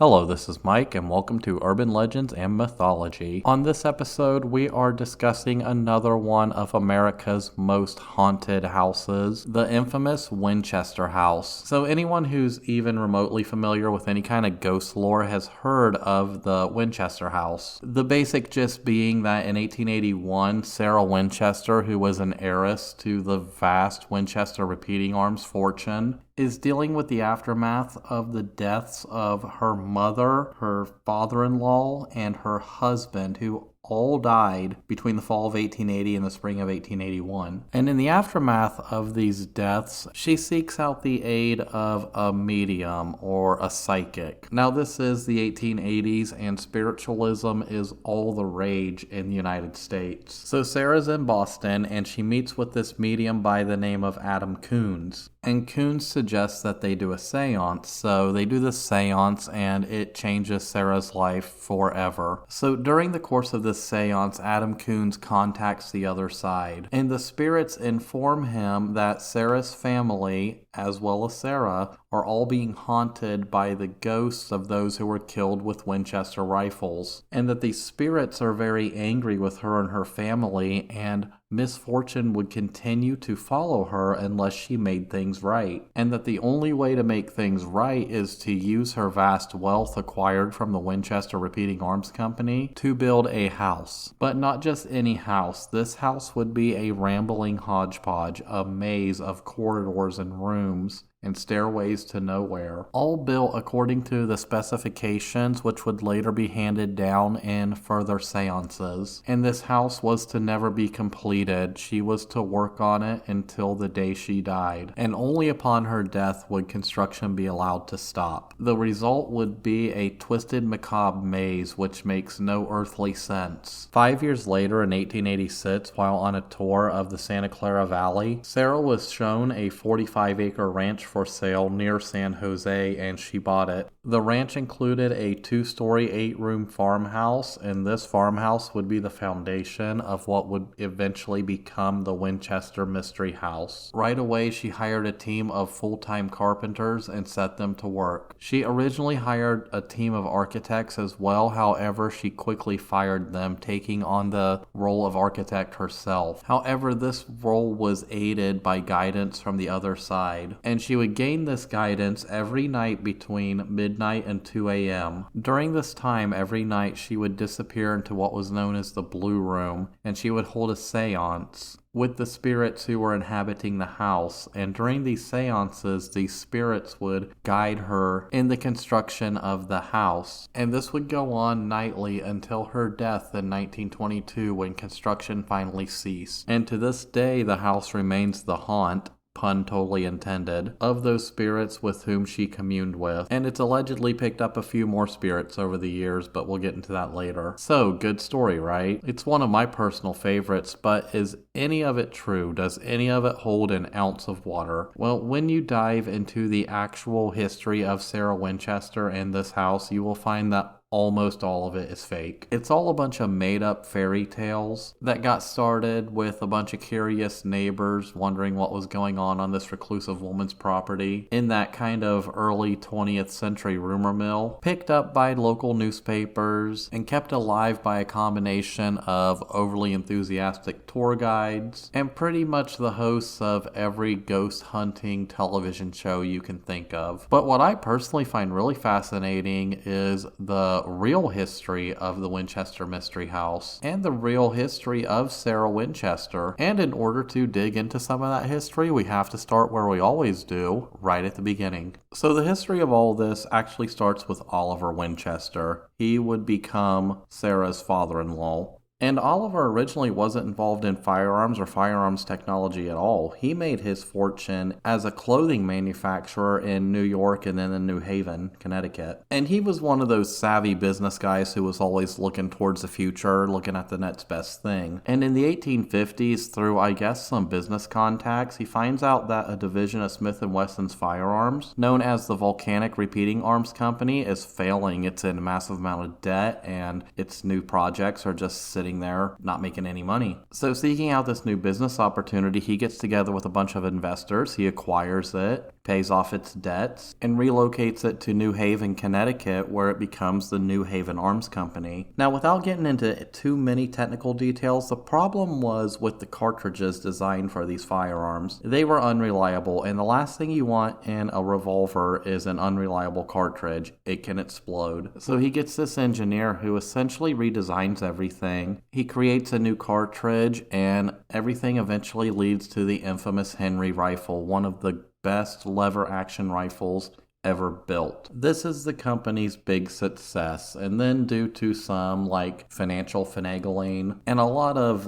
Hello, this is Mike, and welcome to Urban Legends and Mythology. On this episode, we are discussing another one of America's most haunted houses, the infamous Winchester House. So anyone who's even remotely familiar with any kind of ghost lore has heard of the Winchester House. The basic gist being that in 1881, Sarah Wincheter, who was an heiress to the vast Winchester repeating arms fortune, is dealing with the aftermath of the deaths of her mother, her father-in-law, and her husband, who all died between the fall of 1880 and the spring of 1881. And in the aftermath of these deaths, she seeks out the aid of a medium or a psychic. Now, this is the 1880s, and spiritualism is all the rage in the United States. So Sarah's in Boston, and she meets with this medium by the name of Adam Coons. And Coons suggests that they do a seance. So they do this seance, and it changes Sarah's life forever. So during the course of this seance, Adam Coons contacts the other side, and the spirits inform him that Sarah's family, as well as Sarah, are all being haunted by the ghosts of those who were killed with Winchester rifles, and that these spirits are very angry with her and her family, and misfortune would continue to follow her unless she made things right, and that the only way to make things right is to use her vast wealth acquired from the Winchester Repeating Arms Company to build a house. But not just any house. This house would be a rambling hodgepodge, a maze of corridors and rooms and stairways to nowhere, all built according to the specifications which would later be handed down in further seances. And this house was to never be completed. She was to work on it until the day she died, and only upon her death would construction be allowed to stop. The result would be a twisted, macabre maze which makes no earthly sense. 5 years later, in 1886, while on a tour of the Santa Clara Valley, Sarah was shown a 45-acre ranch for sale near San Jose, and she bought it. The ranch included a 2-story, 8-room farmhouse, and this farmhouse would be the foundation of what would eventually become the Winchester Mystery House. Right away, she hired a team of full-time carpenters and set them to work. She originally hired a team of architects as well, however, she quickly fired them, taking on the role of architect herself. However, this role was aided by guidance from the other side, and she would gain this guidance every night between midnight and 2 a.m. During this time, every night she would disappear into what was known as the Blue Room, and she would hold a seance with the spirits who were inhabiting the house. And during these seances, these spirits would guide her in the construction of the house. And this would go on nightly until her death in 1922, when construction finally ceased. And to this day, the house remains the haunt, pun totally intended, of those spirits with whom she communed with. And it's allegedly picked up a few more spirits over the years, but we'll get into that later. So, good story, right? It's one of my personal favorites, but is any of it true? Does any of it hold an ounce of water? Well, when you dive into the actual history of Sarah Winchester and this house, you will find that almost all of it is fake. It's all a bunch of made-up fairy tales that got started with a bunch of curious neighbors wondering what was going on this reclusive woman's property in that kind of early 20th century rumor mill, picked up by local newspapers and kept alive by a combination of overly enthusiastic tour guides and pretty much the hosts of every ghost hunting television show you can think of. But what I personally find really fascinating is the real history of the Winchester Mystery House and the real history of Sarah Winchester. And in order to dig into some of that history, we have to start where we always do, right at the beginning. So the history of all this actually starts with Oliver Winchester. He would become Sarah's father-in-law. And Oliver originally wasn't involved in firearms or firearms technology at all. He made his fortune as a clothing manufacturer in New York and then in New Haven, Connecticut. And he was one of those savvy business guys who was always looking towards the future, looking at the next best thing. And in the 1850s, through I guess some business contacts, he finds out that a division of Smith & Wesson's firearms, known as the Volcanic Repeating Arms Company, is failing. It's in a massive amount of debt, and its new projects are just sitting there not making any money. So seeking out this new business opportunity, he gets together with a bunch of investors. He acquires it. pays off its debts, and relocates it to New Haven, Connecticut, where it becomes the New Haven Arms Company. Now, without getting into too many technical details, the problem was with the cartridges designed for these firearms. They were unreliable, and the last thing you want in a revolver is an unreliable cartridge. It can explode. So he gets this engineer who essentially redesigns everything. He creates a new cartridge, and everything eventually leads to the infamous Henry rifle, one of the best lever action rifles ever built. This is the company's big success, and then due to some financial finagling and a lot of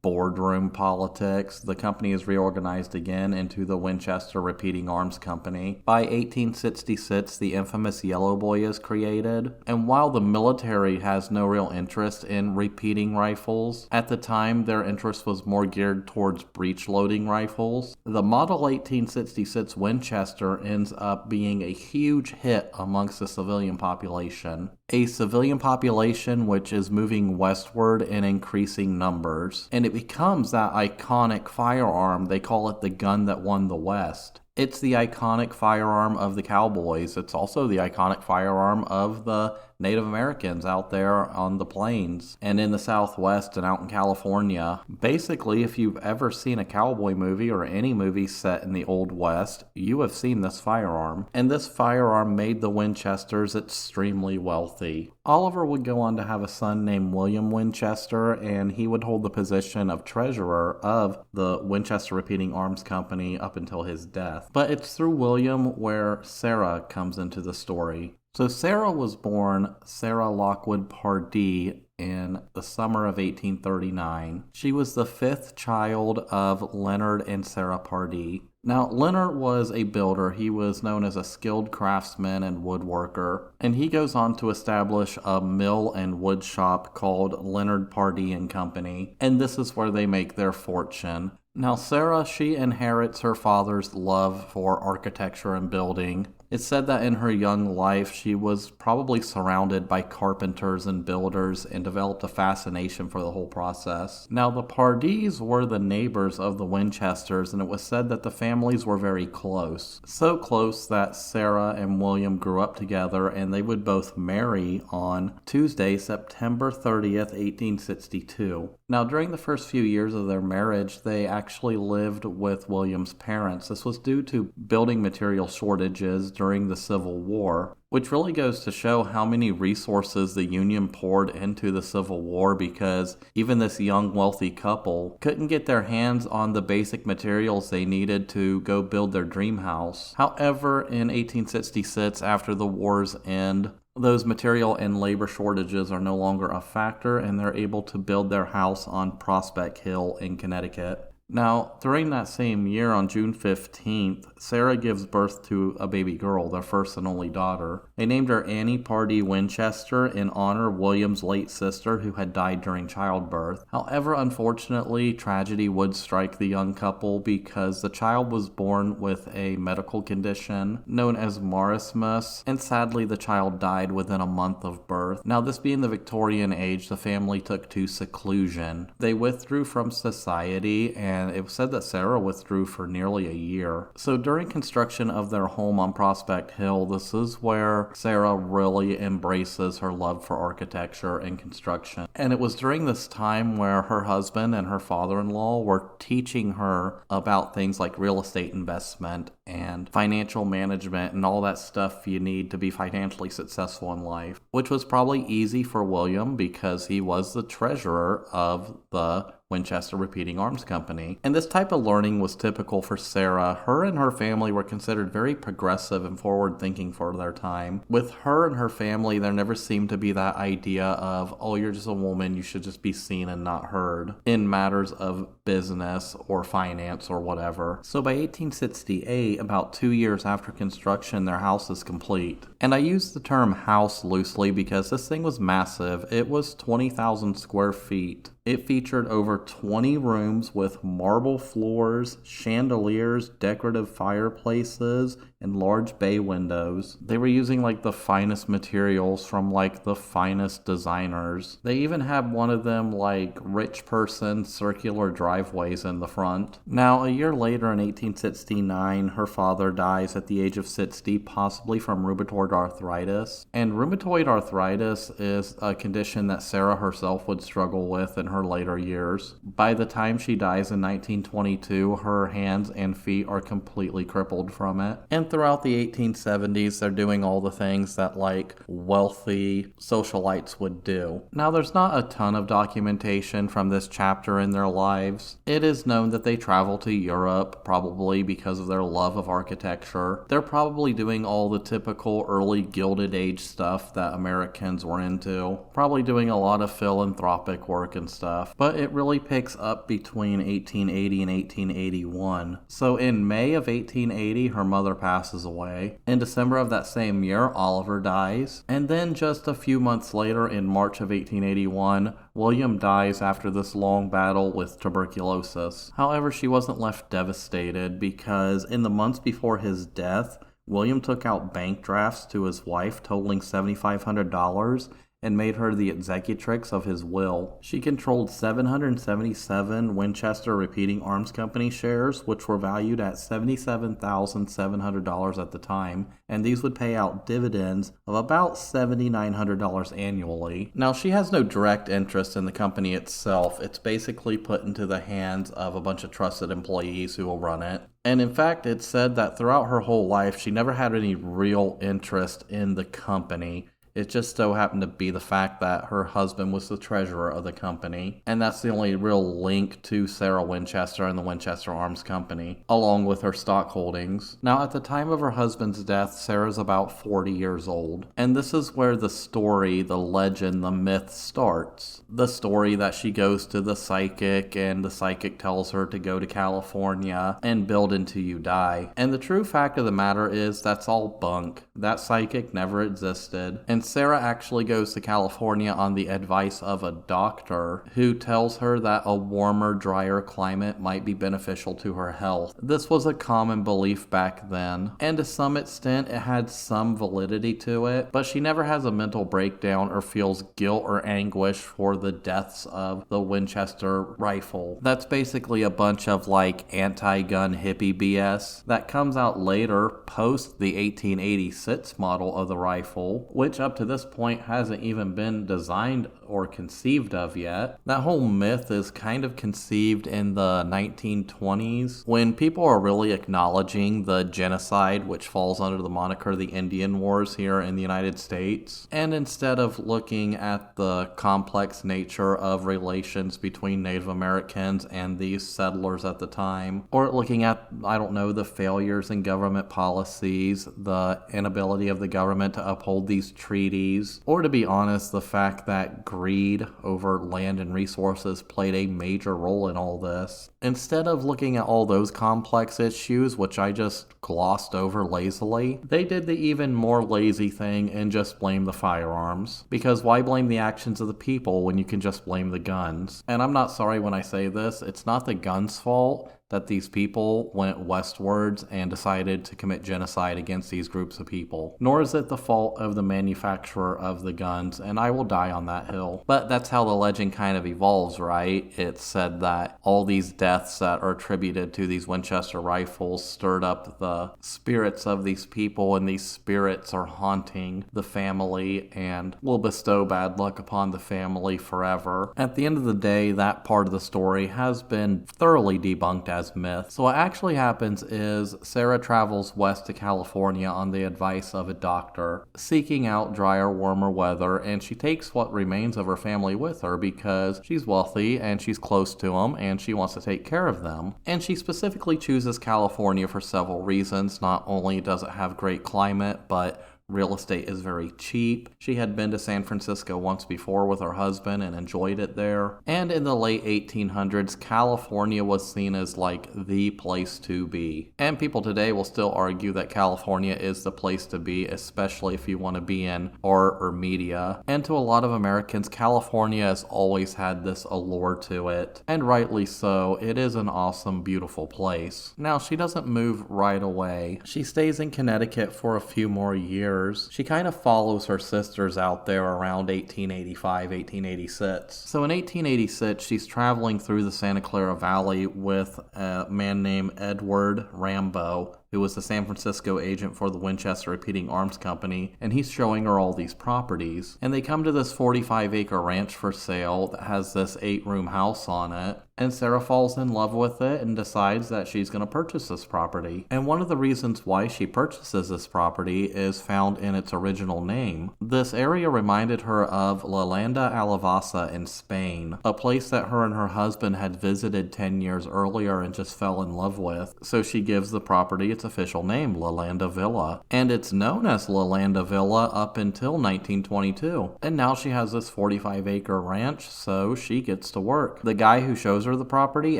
boardroom politics, the company is reorganized again into the Winchester Repeating Arms Company. By 1866, the infamous Yellow Boy is created, and while the military has no real interest in repeating rifles, at the time their interest was more geared towards breech-loading rifles. The Model 1866 Winchester ends up being a huge hit amongst the civilian population. A civilian population which is moving westward in increasing numbers. And it becomes that iconic firearm. They call it the gun that won the West. It's the iconic firearm of the cowboys. It's also the iconic firearm of the Native Americans out there on the plains and in the Southwest and out in California. Basically, if you've ever seen a cowboy movie or any movie set in the Old West, you have seen this firearm. And this firearm made the Winchesters extremely wealthy. Oliver would go on to have a son named William Winchester, and he would hold the position of treasurer of the Winchester Repeating Arms Company up until his death. But it's through William where Sarah comes into the story. So Sarah was born Sarah Lockwood Pardee in the summer of 1839. She was the fifth child of Leonard and Sarah Pardee. Now, Leonard was a builder. He was known as a skilled craftsman and woodworker, and he goes on to establish a mill and wood shop called Leonard Pardee and Company, and this is where they make their fortune. Now, Sarah, she inherits her father's love for architecture and building. It's said that in her young life, she was probably surrounded by carpenters and builders and developed a fascination for the whole process. Now, the Pardees were the neighbors of the Winchesters, and it was said that the families were very close. So close that Sarah and William grew up together, and they would both marry on Tuesday, September 30th, 1862. Now, during the first few years of their marriage, they actually lived with William's parents. This was due to building material shortages during the Civil War, which really goes to show how many resources the Union poured into the Civil War, because even this young wealthy couple couldn't get their hands on the basic materials they needed to go build their dream house. However, in 1866, after the war's end, those material and labor shortages are no longer a factor, and they're able to build their house on Prospect Hill in Connecticut. Now, during that same year, on June 15th, Sarah gives birth to a baby girl, their first and only daughter. They named her Annie Pardee Winchester in honor of William's late sister who had died during childbirth. However, unfortunately, tragedy would strike the young couple because the child was born with a medical condition known as marasmus, and sadly the child died within a month of birth. Now, this being the Victorian age, the family took to seclusion. They withdrew from society, and it was said that Sarah withdrew for nearly a year. So during construction of their home on Prospect Hill, this is where Sarah really embraces her love for architecture and construction. And it was during this time where her husband and her father-in-law were teaching her about things like real estate investment and financial management and all that stuff you need to be financially successful in life, which was probably easy for William because he was the treasurer of the Winchester Repeating Arms Company. And this type of learning was typical for Sarah. Her and her family were considered very progressive and forward-thinking for their time. With her and her family, there never seemed to be that idea of, oh, you're just a woman, you should just be seen and not heard in matters of business or finance or whatever. So by 1868, about 2 years after construction, their house is complete. And I use the term house loosely because this thing was massive. It was 20,000 square feet. It featured over 20 rooms with marble floors, chandeliers, decorative fireplaces, and large bay windows. They were using like the finest materials from like the finest designers. They even had one of them like rich person circular driveways in the front. Now, a year later in 1869, her father dies at the age of 60, possibly from rheumatoid arthritis. And rheumatoid arthritis is a condition that Sarah herself would struggle with in her later years. By the time she dies in 1922, her hands and feet are completely crippled from it. And throughout the 1870s, they're doing all the things that like wealthy socialites would do. Now, there's not a ton of documentation from this chapter in their lives. It is known that they travel to Europe, probably because of their love of architecture. They're probably doing all the typical early Gilded Age stuff that Americans were into. Probably doing a lot of philanthropic work and stuff. But it really picks up between 1880 and 1881. So in May of 1880, her mother passes away. In December of that same year, Oliver dies. And then just a few months later, in March of 1881, William dies after this long battle with tuberculosis. However, she wasn't left devastated because in the months before his death, William took out bank drafts to his wife totaling $7,500 and made her the executrix of his will. She controlled 777 Winchester Repeating Arms Company shares, which were valued at $77,700 at the time, and these would pay out dividends of about $7,900 annually. Now, she has no direct interest in the company itself. It's basically put into the hands of a bunch of trusted employees who will run it. And in fact, it's said that throughout her whole life, she never had any real interest in the company. It just so happened to be the fact that her husband was the treasurer of the company, and that's the only real link to Sarah Winchester and the Winchester Arms Company, along with her stock holdings. Now, at the time of her husband's death, Sarah's about 40 years old, and this is where the story, the legend, the myth starts. The story that she goes to the psychic, and the psychic tells her to go to California and build until you die. And the true fact of the matter is that's all bunk. That psychic never existed. And Sarah actually goes to California on the advice of a doctor who tells her that a warmer, drier climate might be beneficial to her health. This was a common belief back then, and to some extent it had some validity to it, but she never has a mental breakdown or feels guilt or anguish for the deaths of the Winchester rifle. That's basically a bunch of like anti-gun hippie BS that comes out later post the 1886 model of the rifle, which up to this point hasn't even been designed or conceived of yet. That whole myth is kind of conceived in the 1920s when people are really acknowledging the genocide, which falls under the moniker the Indian Wars here in the United States. And instead of looking at the complex nature of relations between Native Americans and these settlers at the time, or looking at, I don't know, the failures in government policies, the inability of the government to uphold these treaties, or to be honest, the fact that greed over land and resources played a major role in all this. Instead of looking at all those complex issues, which I just glossed over lazily, they did the even more lazy thing and just blamed the firearms. Because why blame the actions of the people when you can just blame the guns? And I'm not sorry when I say this, it's not the guns' fault that these people went westwards and decided to commit genocide against these groups of people. Nor is it the fault of the manufacturer of the guns, and I will die on that hill. But that's how the legend kind of evolves, right? It's said that all these deaths that are attributed to these Winchester rifles stirred up the spirits of these people, and these spirits are haunting the family and will bestow bad luck upon the family forever. At the end of the day, that part of the story has been thoroughly debunked as myth. So what actually happens is Sarah travels west to California on the advice of a doctor, seeking out drier, warmer weather, and she takes what remains of her family with her because she's wealthy and she's close to them and she wants to take care of them. And she specifically chooses California for several reasons. Not only does it have great climate, but Real estate is very cheap. She had been to San Francisco once before with her husband and enjoyed it there. And in the late 1800s, California was seen as like the place to be. And people today will still argue that California is the place to be, especially if you want to be in art or media. And to a lot of Americans, California has always had this allure to it. And rightly so. It is an awesome, beautiful place. Now, she doesn't move right away. She stays in Connecticut for a few more years. She kind of follows her sisters out there around 1885, 1886. So in 1886, she's traveling through the Santa Clara Valley with a man named Edward Rambo, who was the San Francisco agent for the Winchester Repeating Arms Company, and he's showing her all these properties. And they come to this 45-acre ranch for sale that has this 8-room house on it, and Sarah falls in love with it and decides that she's going to purchase this property. And one of the reasons why she purchases this property is found in its original name. This area reminded her of La Landa Alavasa in Spain, a place that her and her husband had visited 10 years earlier and just fell in love with. So she gives the property its official name, La Landa Villa. And it's known as La Landa Villa up until 1922. And now she has this 45-acre ranch, so she gets to work. The guy who shows her the property,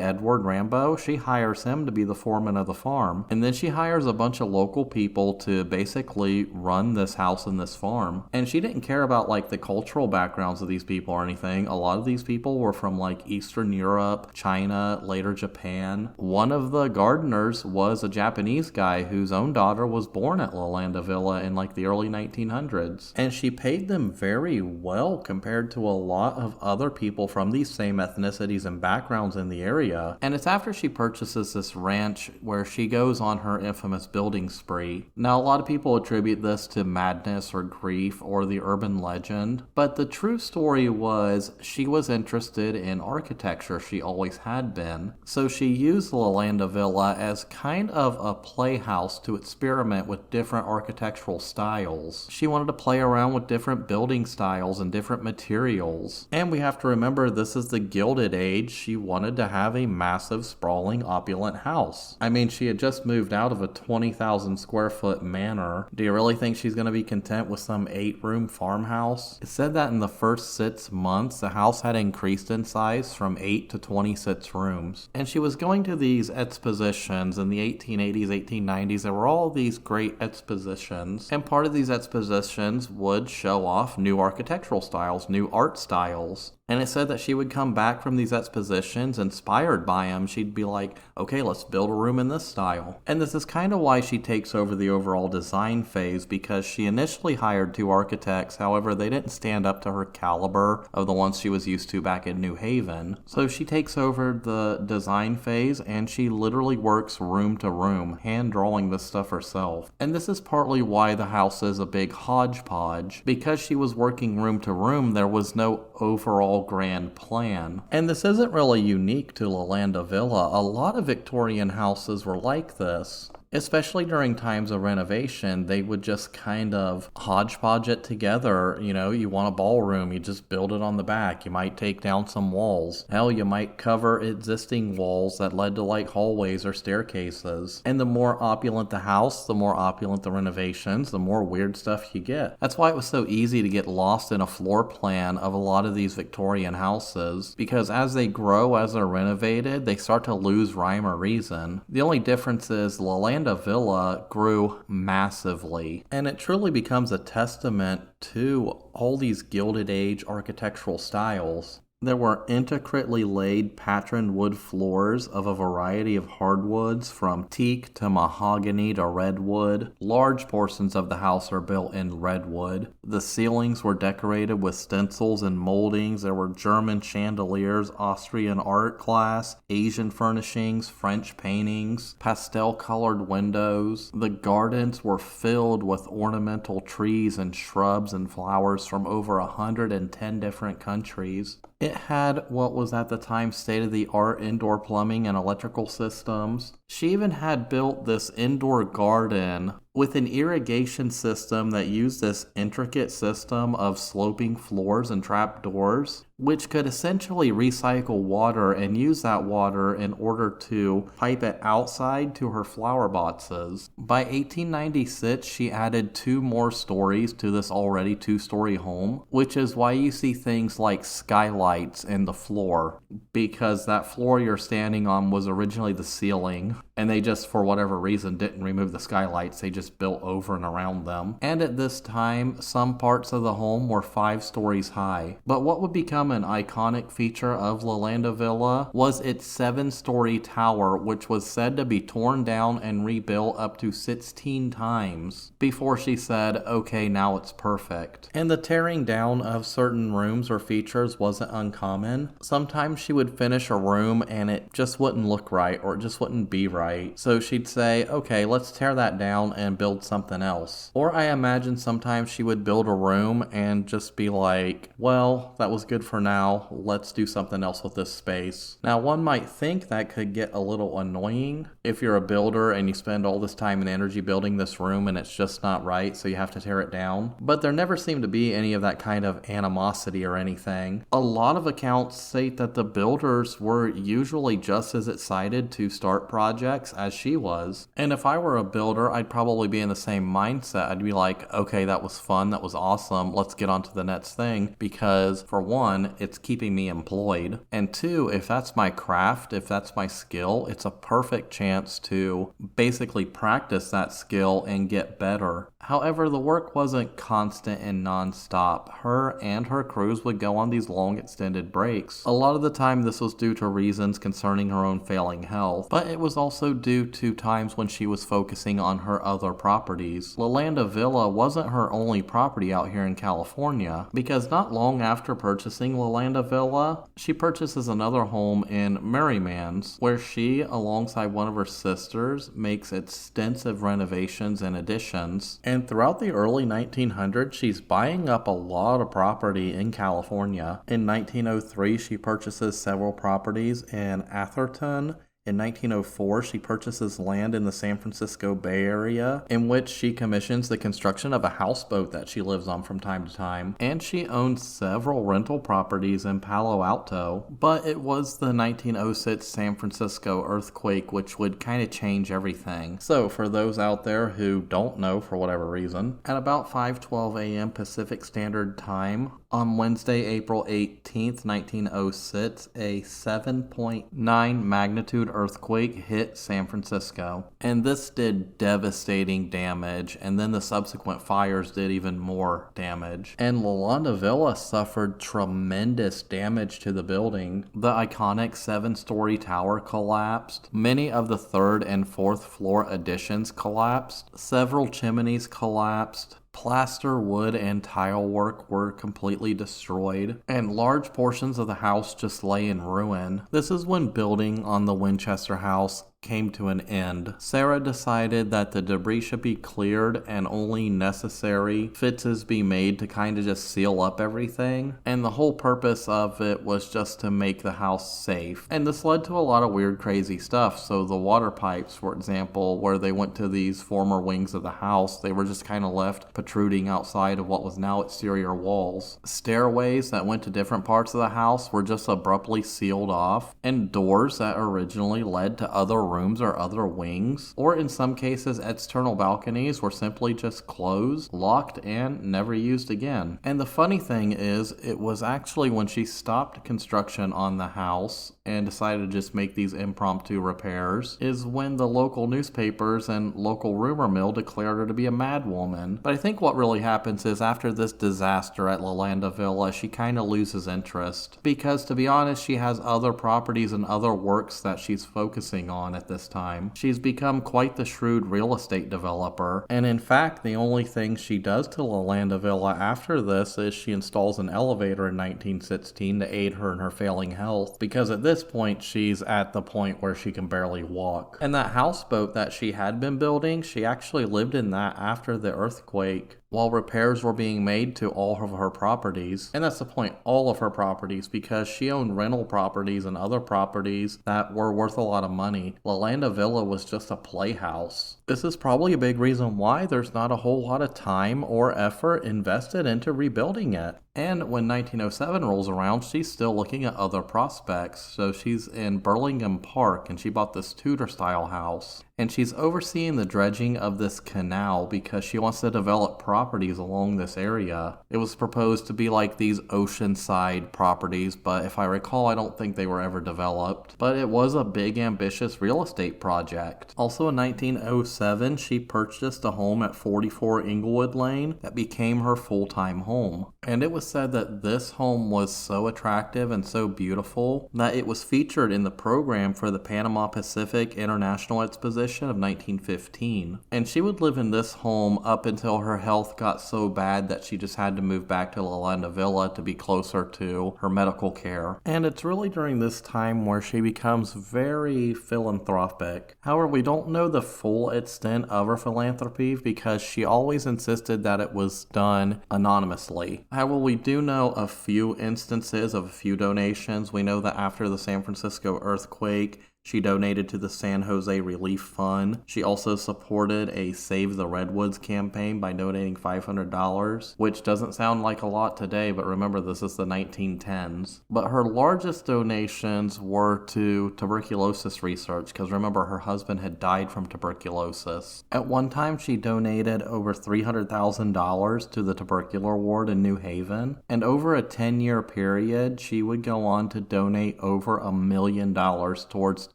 Edward Rambo, she hires him to be the foreman of the farm. And then she hires a bunch of local people to basically run this house and this farm. And she didn't care about like the cultural backgrounds of these people or anything. A lot of these people were from like Eastern Europe, China, later Japan. One of the gardeners was a Japanese guy whose own daughter was born at La Landa Villa in like the early 1900s. And she paid them very well compared to a lot of other people from these same ethnicities and backgrounds in the area. And it's after she purchases this ranch where she goes on her infamous building spree. Now, a lot of people attribute this to madness or grief or the urban legend, but the true story was she was interested in architecture. She always had been. So she used La Landa Villa as kind of a playhouse to experiment with different architectural styles. She wanted to play around with different building styles and different materials. And we have to remember, this is the Gilded Age. She wanted to have a massive, sprawling, opulent house. I mean, she had just moved out of a 20,000 square foot manor. Do you really think she's going to be content with some 8-room farmhouse? It said that in the first 6 months, the house had increased in size from 8 to 26 rooms. And she was going to these expositions in the 1880s, 1890s. There were all these great expositions. And part of these expositions would show off new architectural styles, new art styles. And it said that she would come back from these expositions inspired by them. She'd be like, okay, let's build a room in this style. And this is kind of why she takes over the overall design phase, because she initially hired 2 architects. However, they didn't stand up to her caliber of the ones she was used to back in New Haven. So she takes over the design phase and she literally works room to room, hand drawing this stuff herself. And this is partly why the house is a big hodgepodge. Because she was working room to room, there was no overall grand plan. And this isn't really unique to La Landa Villa. A lot of Victorian houses were like this. Especially during times of renovation, they would just kind of hodgepodge it together. You know, you want a ballroom, you just build it on the back. You might take down some walls. Hell, you might cover existing walls that led to like hallways or staircases. And the more opulent the house, the more opulent the renovations, the more weird stuff you get. That's why it was so easy to get lost in a floor plan of a lot of these Victorian houses, because as they grow, as they're renovated, they start to lose rhyme or reason. The only difference is La Landa Villa grew massively, and it truly becomes a testament to all these Gilded Age architectural styles. There were intricately laid patterned wood floors of a variety of hardwoods, from teak to mahogany to redwood. Large portions of the house are built in redwood. The ceilings were decorated with stencils and moldings. There were German chandeliers, Austrian art glass, Asian furnishings, French paintings, pastel-colored windows. The gardens were filled with ornamental trees and shrubs and flowers from over 110 different countries. It had what was at the time state-of-the-art indoor plumbing and electrical systems. She even had built this indoor garden with an irrigation system that used this intricate system of sloping floors and trap doors. which could essentially recycle water and use that water in order to pipe it outside to her flower boxes. By 1896, she added 2 more stories to this already 2-story home, which is why you see things like skylights in the floor, because that floor you're standing on was originally the ceiling, and they just, for whatever reason, didn't remove the skylights. They just built over and around them. And at this time, some parts of the home were 5 stories high. But what would become an iconic feature of LaLanda Villa was its 7-story tower, which was said to be torn down and rebuilt up to 16 times before she said, okay, now it's perfect. And the tearing down of certain rooms or features wasn't uncommon. Sometimes she would finish a room and it just wouldn't look right, or it just wouldn't be right. So she'd say, okay, let's tear that down and build something else. Or I imagine sometimes she would build a room and just be like, well, that was good for now. Let's do something else with this space. Now, one might think that could get a little annoying if you're a builder and you spend all this time and energy building this room and it's just not right, so you have to tear it down. But there never seemed to be any of that kind of animosity or anything. A lot of accounts state that the builders were usually just as excited to start projects as she was. And if I were a builder, I'd probably be in the same mindset. I'd be like, okay, that was fun, that was awesome, let's get on to the next thing, because for one, it's keeping me employed, and two, if that's my craft, if that's my skill, it's a perfect chance to basically practice that skill and get better. However, the work wasn't constant and non-stop. Her and her crews would go on these long extended breaks. A lot of the time this was due to reasons concerning her own failing health, but it was also due to times when she was focusing on her other properties. LaLanda Villa wasn't her only property out here in California, because not long after purchasing LaLanda Villa, she purchases another home in Merriman's, where she, alongside one of her sisters, makes extensive renovations and additions. And throughout the early 1900s, she's buying up a lot of property in California. In 1903, she purchases several properties in Atherton. In 1904, she purchases land in the San Francisco Bay Area, in which she commissions the construction of a houseboat that she lives on from time to time. And she owns several rental properties in Palo Alto. But it was the 1906 San Francisco earthquake which would kind of change everything. So for those out there who don't know for whatever reason, at about 5:12 a.m. Pacific Standard Time, on Wednesday, April 18th, 1906, a 7.9 magnitude earthquake hit San Francisco. And this did devastating damage, and then the subsequent fires did even more damage. And LaLanda Villa suffered tremendous damage to the building. The iconic 7-story tower collapsed. Many of the 3rd and 4th floor additions collapsed. Several chimneys collapsed. Plaster, wood, and tile work were completely destroyed, and large portions of the house just lay in ruin. This is when building on the Winchester House came to an end. Sarah decided that the debris should be cleared and only necessary fixes be made to kind of just seal up everything. And the whole purpose of it was just to make the house safe. And this led to a lot of weird, crazy stuff. So the water pipes, for example, where they went to these former wings of the house, they were just kind of left protruding outside of what was now exterior walls. Stairways that went to different parts of the house were just abruptly sealed off. And doors that originally led to other rooms or other wings, or in some cases external balconies, were simply just closed, locked, and never used again. And the funny thing is, it was actually when she stopped construction on the house and decided to just make these impromptu repairs, is when the local newspapers and local rumor mill declared her to be a madwoman. But I think what really happens is after this disaster at LaLanda Villa, she kind of loses interest, because to be honest, she has other properties and other works that she's focusing on at this time. She's become quite the shrewd real estate developer, and in fact, the only thing she does to LaLanda Villa after this is she installs an elevator in 1916 to aid her in her failing health, because at this point, she's at the point where she can barely walk. And that houseboat that she had been building, she actually lived in that after the earthquake, while repairs were being made to all of her properties. And that's the point, all of her properties, because she owned rental properties and other properties that were worth a lot of money. LaLanda Villa was just a playhouse. This is probably a big reason why there's not a whole lot of time or effort invested into rebuilding it. And when 1907 rolls around, she's still looking at other prospects. So she's in Burlingame Park and she bought this Tudor-style house. And she's overseeing the dredging of this canal because she wants to develop properties along this area. It was proposed to be like these oceanside properties, but if I recall, I don't think they were ever developed. But it was a big, ambitious real estate project. Also in 1907, she purchased a home at 44 Inglewood Lane that became her full-time home. And it was said that this home was so attractive and so beautiful that it was featured in the program for the Panama Pacific International Exposition of 1915. And she would live in this home up until her health got so bad that she just had to move back to La Linda Villa to be closer to her medical care. And it's really during this time where she becomes very philanthropic. However, we don't know the full extent of her philanthropy because she always insisted that it was done anonymously. However, we do know a few instances of a few donations. We know that after the San Francisco earthquake, she donated to the San Jose Relief Fund. She also supported a Save the Redwoods campaign by donating $500, which doesn't sound like a lot today, but remember this is the 1910s. But her largest donations were to tuberculosis research, because remember her husband had died from tuberculosis. At one time she donated over $300,000 to the tubercular ward in New Haven, and over a 10-year period she would go on to donate over $1 million towards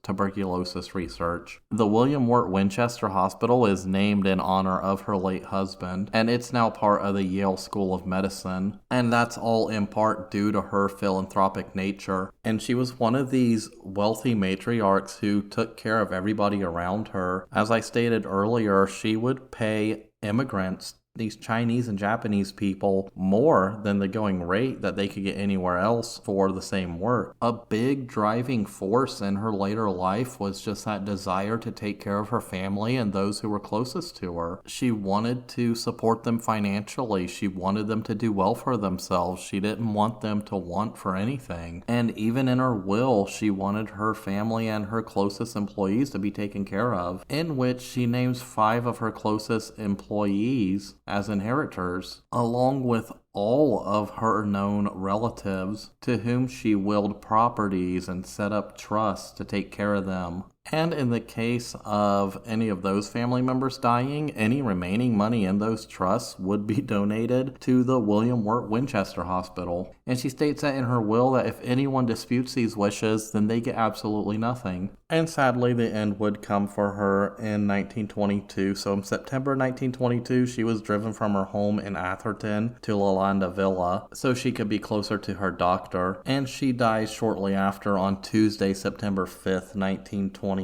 tuberculosis research. The William Wirt Winchester Hospital is named in honor of her late husband, and it's now part of the Yale School of Medicine, and that's all in part due to her philanthropic nature. And she was one of these wealthy matriarchs who took care of everybody around her. As I stated earlier, she would pay immigrants, these Chinese and Japanese people, more than the going rate that they could get anywhere else for the same work. A big driving force in her later life was just that desire to take care of her family and those who were closest to her. She wanted to support them financially. She wanted them to do well for themselves. She didn't want them to want for anything. And even in her will, she wanted her family and her closest employees to be taken care of, in which she names 5 of her closest employees as inheritors, along with all of her known relatives to whom she willed properties and set up trusts to take care of them. And in the case of any of those family members dying, any remaining money in those trusts would be donated to the William Wirt Winchester Hospital. And she states that in her will that if anyone disputes these wishes, then they get absolutely nothing. And sadly, the end would come for her in 1922. So in September 1922, she was driven from her home in Atherton to La Linda Villa so she could be closer to her doctor. And she dies shortly after on Tuesday, September 5th, 1922.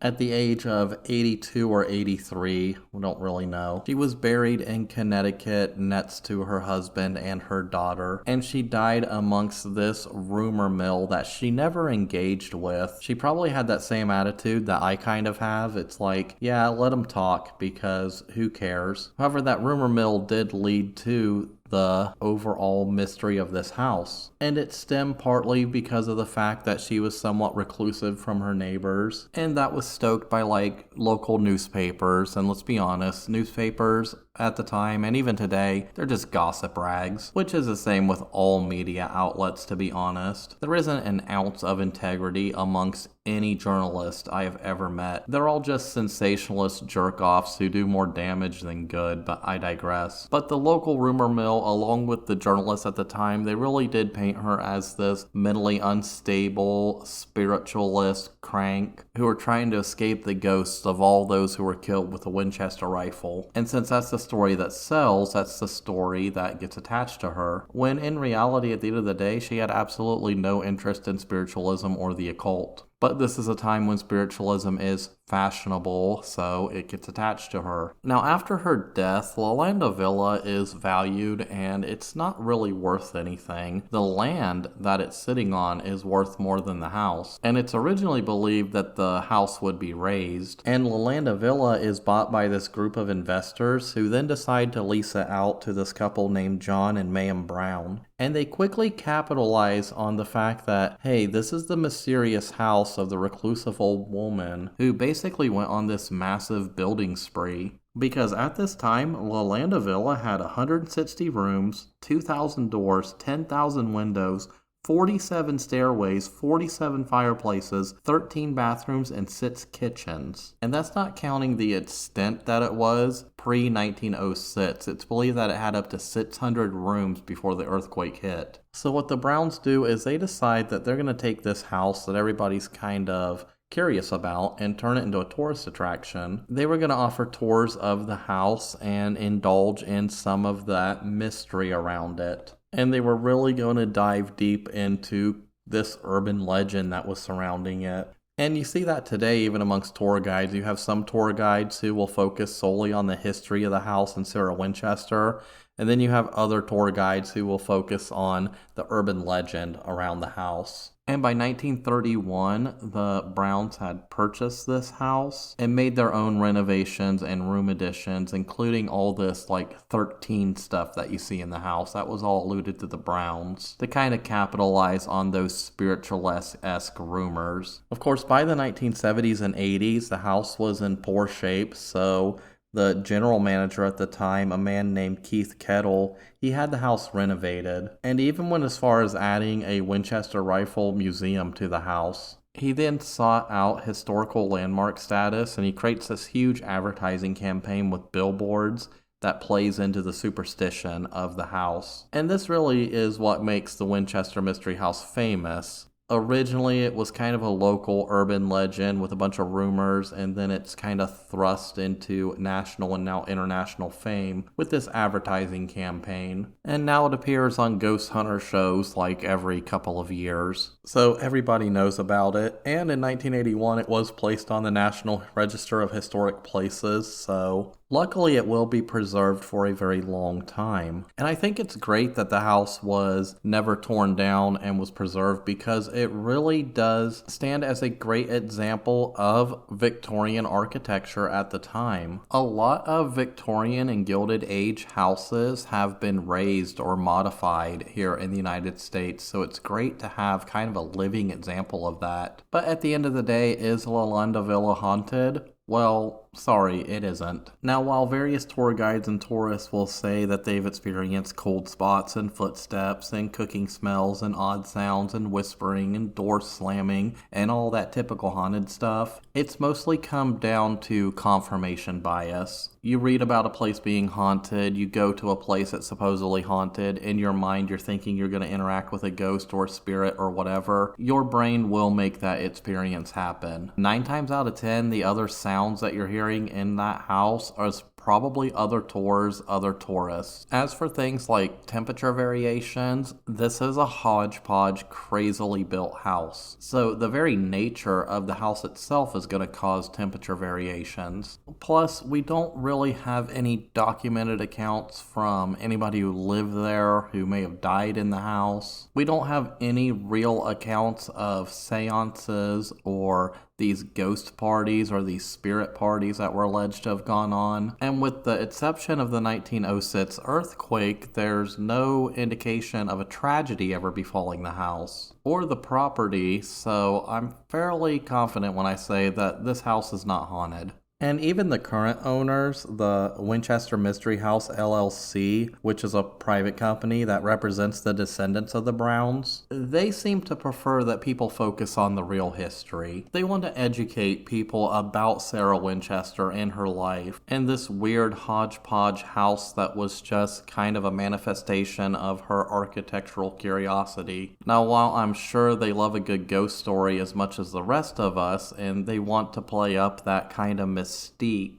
At the age of 82 or 83, we don't really know. She was buried in Connecticut next to her husband and her daughter, and she died amongst this rumor mill that she never engaged with. She probably had that same attitude that I kind of have. It's like, yeah, let them talk because who cares? However, that rumor mill did lead to the overall mystery of this house. And it stemmed partly because of the fact that she was somewhat reclusive from her neighbors, and that was stoked by like local newspapers. And let's be honest, newspapers at the time and even today, they're just gossip rags, which is the same with all media outlets, to be honest. There isn't an ounce of integrity amongst any journalist I have ever met. They're all just sensationalist jerk-offs who do more damage than good, but I digress. But the local rumor mill, along with the journalists at the time, they really did paint her as this mentally unstable, spiritualist crank who were trying to escape the ghosts of all those who were killed with a Winchester rifle. And since that's the story that sells, that's the story that gets attached to her, when in reality, at the end of the day, she had absolutely no interest in spiritualism or the occult. But this is a time when spiritualism is fashionable, so it gets attached to her. Now, after her death, La Linda Villa is valued, and it's not really worth anything. The land that it's sitting on is worth more than the house, and it's originally believed that the house would be razed. And La Linda Villa is bought by this group of investors who then decide to lease it out to this couple named John and Mayim Brown. And they quickly capitalize on the fact that, hey, this is the mysterious house of the reclusive old woman who basically went on this massive building spree. Because at this time, La Villa had 160 rooms, 2,000 doors, 10,000 windows, 47 stairways, 47 fireplaces, 13 bathrooms, and 6 kitchens. And that's not counting the extent that it was pre-1906. It's believed that it had up to 600 rooms before the earthquake hit. So what the Browns do is they decide that they're going to take this house that everybody's kind of curious about and turn it into a tourist attraction. They were going to offer tours of the house and indulge in some of that mystery around it. And they were really going to dive deep into this urban legend that was surrounding it. And you see that today even amongst tour guides. You have some tour guides who will focus solely on the history of the house and Sarah Winchester. And then you have other tour guides who will focus on the urban legend around the house. And by 1931, the Browns had purchased this house and made their own renovations and room additions, including all this 13 stuff that you see in the house. That was all alluded to the Browns to kind of capitalize on those spiritualesque rumors. Of course, by the 1970s and 80s, the house was in poor shape, so the general manager at the time, a man named Keith Kettle, he had the house renovated, and even went as far as adding a Winchester Rifle museum to the house. He then sought out historical landmark status, and he creates this huge advertising campaign with billboards that plays into the superstition of the house. And this really is what makes the Winchester Mystery House famous. Originally, it was kind of a local urban legend with a bunch of rumors, and then it's kind of thrust into national and now international fame with this advertising campaign. And now it appears on ghost hunter shows every couple of years. So everybody knows about it. And in 1981, it was placed on the National Register of Historic Places, so luckily, it will be preserved for a very long time. And I think it's great that the house was never torn down and was preserved, because it really does stand as a great example of Victorian architecture at the time. A lot of Victorian and Gilded Age houses have been raised or modified here in the United States, so it's great to have kind of a living example of that. But at the end of the day, is La Villa haunted? Well, sorry, it isn't. Now, while various tour guides and tourists will say that they've experienced cold spots and footsteps and cooking smells and odd sounds and whispering and doors slamming and all that typical haunted stuff, it's mostly come down to confirmation bias. You read about a place being haunted, you go to a place that's supposedly haunted, in your mind you're thinking you're going to interact with a ghost or a spirit or whatever. Your brain will make that experience happen. 9 times out of 10, the other sounds that you're hearing in that house are probably other tours, other tourists. As for things like temperature variations, this is a hodgepodge, crazily built house. So the very nature of the house itself is going to cause temperature variations. Plus, we don't really have any documented accounts from anybody who lived there who may have died in the house. We don't have any real accounts of seances or these ghost parties or these spirit parties that were alleged to have gone on. And with the exception of the 1906 earthquake, there's no indication of a tragedy ever befalling the house or the property, so I'm fairly confident when I say that this house is not haunted. And even the current owners, the Winchester Mystery House LLC, which is a private company that represents the descendants of the Browns, they seem to prefer that people focus on the real history. They want to educate people about Sarah Winchester and her life, and this weird hodgepodge house that was just kind of a manifestation of her architectural curiosity. Now, while I'm sure they love a good ghost story as much as the rest of us, and they want to play up that kind of mystique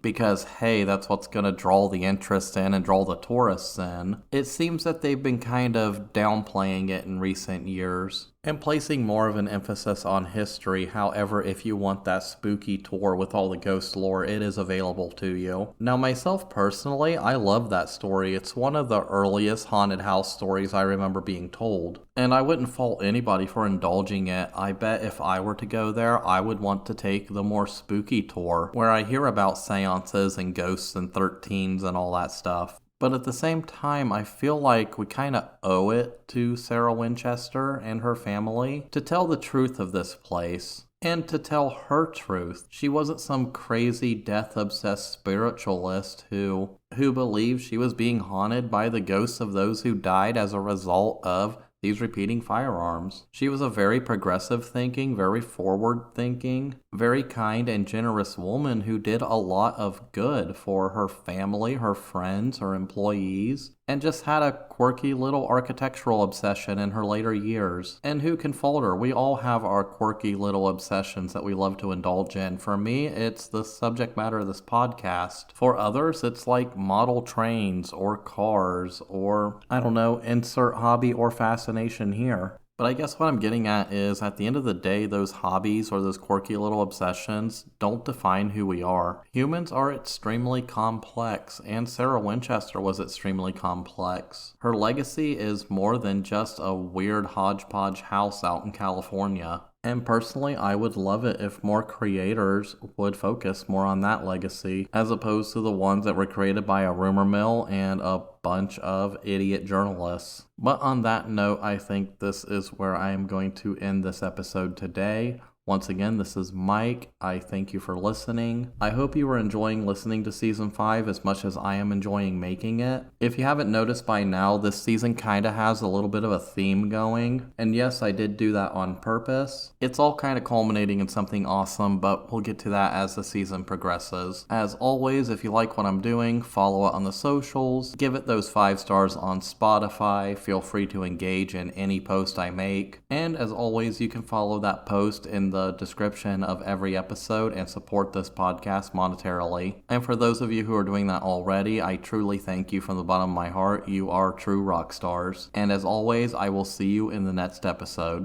because, hey, that's what's going to draw the interest in and draw the tourists in, it seems that they've been kind of downplaying it in recent years and placing more of an emphasis on history. However, if you want that spooky tour with all the ghost lore, it is available to you. Now, myself personally, I love that story. It's one of the earliest haunted house stories I remember being told. And I wouldn't fault anybody for indulging it. I bet if I were to go there, I would want to take the more spooky tour, where I hear about seances and ghosts and 13s and all that stuff. But at the same time, I feel like we kind of owe it to Sarah Winchester and her family to tell the truth of this place. and to tell her truth. She wasn't some crazy death-obsessed spiritualist who believed she was being haunted by the ghosts of those who died as a result of these repeating firearms. She was a very progressive thinking, very forward thinking, very kind and generous woman who did a lot of good for her family, her friends, her employees, and just had a quirky little architectural obsession in her later years. And who can fault her? We all have our quirky little obsessions that we love to indulge in. For me, it's the subject matter of this podcast. For others, it's like model trains or cars or, I don't know, insert hobby or fascination here. But I guess what I'm getting at is, at the end of the day, those hobbies or those quirky little obsessions don't define who we are. Humans are extremely complex, and Sarah Winchester was extremely complex. Her legacy is more than just a weird hodgepodge house out in California. And personally, I would love it if more creators would focus more on that legacy, as opposed to the ones that were created by a rumor mill and a bunch of idiot journalists. But on that note, I think this is where I am going to end this episode today. Once again, this is Mike. I thank you for listening. I hope you are enjoying listening to Season 5 as much as I am enjoying making it. If you haven't noticed by now, this season kind of has a little bit of a theme going. And yes, I did do that on purpose. It's all kind of culminating in something awesome, but we'll get to that as the season progresses. As always, if you like what I'm doing, follow it on the socials. Give it those 5 stars on Spotify. Feel free to engage in any post I make. And as always, you can follow that post in the description of every episode and support this podcast monetarily. And for those of you who are doing that already, I truly thank you from the bottom of my heart. You are true rock stars. And as always, I will see you in the next episode.